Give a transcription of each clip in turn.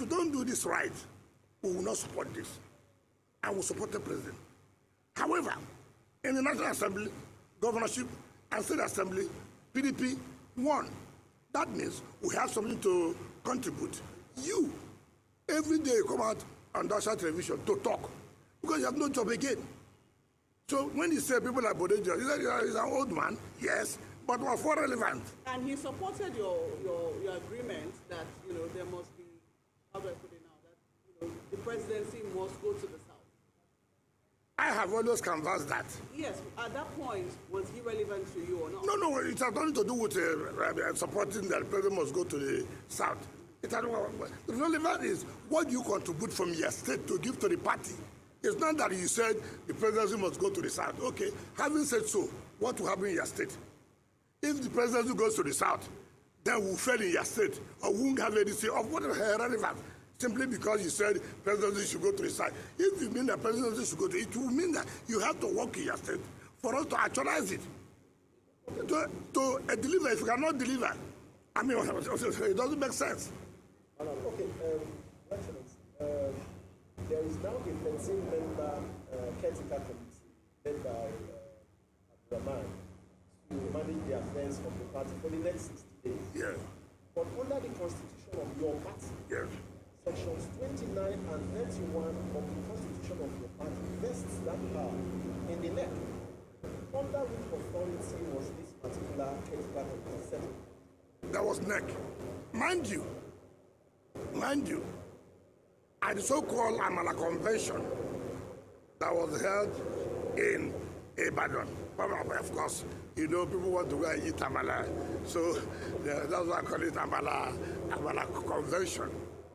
you don't do this right, we will not support this. And will support the president. However, in the National Assembly, governorship, and state assembly, PDP won. That means we have something to contribute. You, every day you come out on national television to talk, because you have no job again. So when you say people like Bodejo, he's an old man, yes, but was more relevant. And he supported your agreement that, there must be, how do I put it now, that, the presidency must go to the south. I have always canvassed that. Yes, at that point, was he relevant to you or not? No, it has nothing to do with supporting that the president must go to the south. The relevant is what you contribute from your state to give to the party. It's not that you said the presidency must go to the south. Okay, having said so, what will happen in your state? If the presidency goes to the south, then we'll fail in your state, or won't have anything of what relevant. Simply because you said presidency should go to the side. If you mean that presidency should go to it, will mean that you have to work in your state for us to actualize it. To deliver, if you cannot deliver, I mean, it doesn't make sense. Okay, Excellency, there is now a 13-member caretaker committee led by Abdulrahman to manage the affairs of the party for the next 60 days. Yeah. But under the constitution of your party, yeah. Sections 29 and 31 of the Constitution of your party vests that power in the neck. Under which authority was this particular caretaker committee set up? That was neck. Mind you, at the so-called Amala Convention that was held in Ibadan. Of course, people want to go and eat Amala, so that's why I call it Amala Convention.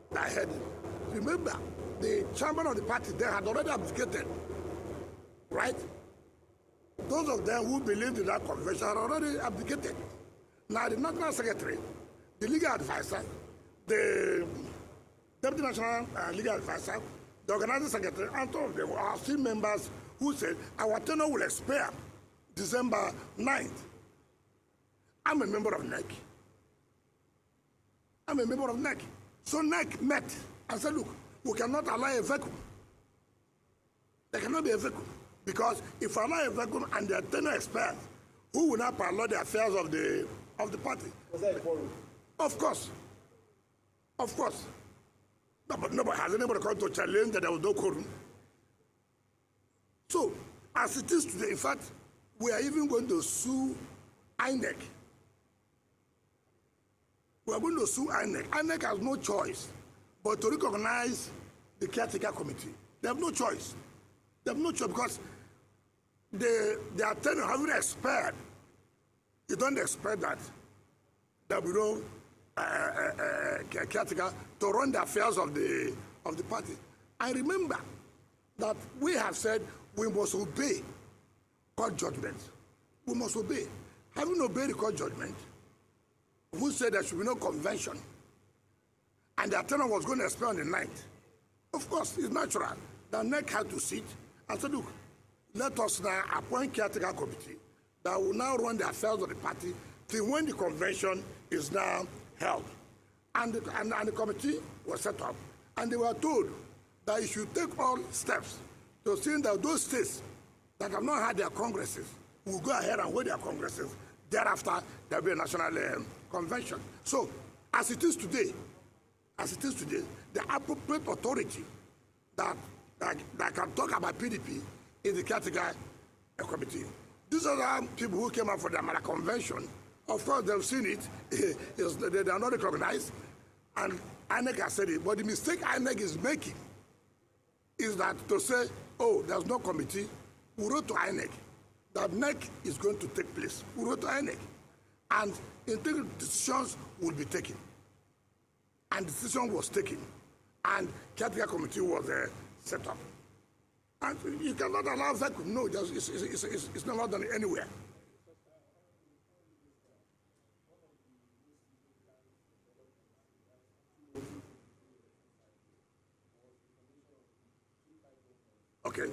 That had, remember, the chairman of the party there had already abdicated, right? Those of them who believed in that convention had already abdicated. Now the national secretary, the legal advisor, the deputy national legal advisor, the organizing secretary, and all of them are still members who said our tenure will expire December 9th. I'm a member of NEC. So NEC met and said, look, we cannot allow a vacuum. There cannot be a vacuum. Because if we allow a vacuum and their tenure expires, who will not parallel the affairs of the party? Was that a quorum? Of course. No, but nobody has anybody come to challenge that there was no quorum. So, as it is today, in fact, we are even going to sue INEC. We are going to sue INEC. INEC has no choice but to recognize the caretaker committee. They have no choice. Because their tenure having expired. You don't expect that we don't caretaker to run the affairs of the party. And remember that we have said we must obey court judgment. We must obey. Having obeyed the court judgment, who said there should be no convention, and the tenure was going to expire on the 9th. Of course, it's natural that NEC had to sit and say, look, let us now appoint caretaker committee that will now run the affairs of the party till when the convention is now held. And the committee was set up, and they were told that you should take all steps to see that those states that have not had their congresses will go ahead and hold their congresses. Thereafter, there will be a national convention. So, as it is today, the appropriate authority that can talk about PDP is the caretaker committee. These are the people who came out for the Amala Convention. Of course, they've seen it. They are not recognized. And INEC has said it. But the mistake INEC is making is that to say, oh, there's no committee. We wrote to INEC that NEC is going to take place. We wrote to INEC. And integral decisions will be taken. And decision was taken. And caretaker committee was set up. And you cannot allow vacuum. No, it's not done anywhere. Okay.